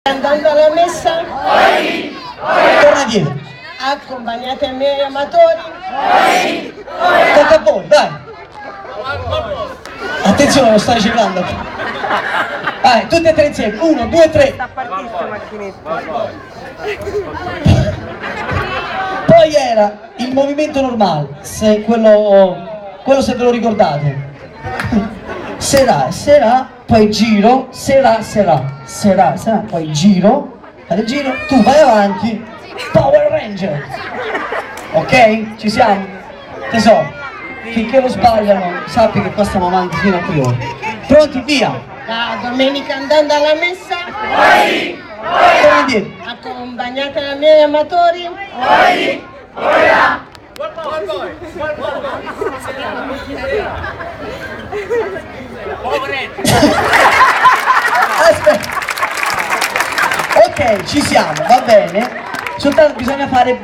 Andando alla messa, torna indietro. accompagnate i miei amatori. Tocca a voi, dai. Attenzione, lo stai ciclando. Vai, tutti e tre insieme. 1, 2, 3. Poi era il movimento normale, se quello se ve lo ricordate. Serà, poi giro, serà, poi giro, fate giro, tu vai avanti, Power Ranger. Ok? Ci siamo? Tesoro, finché lo sbagliano, sappi che qua stiamo avanti fino a 3 ore. Pronti, via! La domenica andando alla messa, Torna indietro. accompagnate i miei amatori. Aspetta. Ok, ci siamo, va bene. Soltanto bisogna fare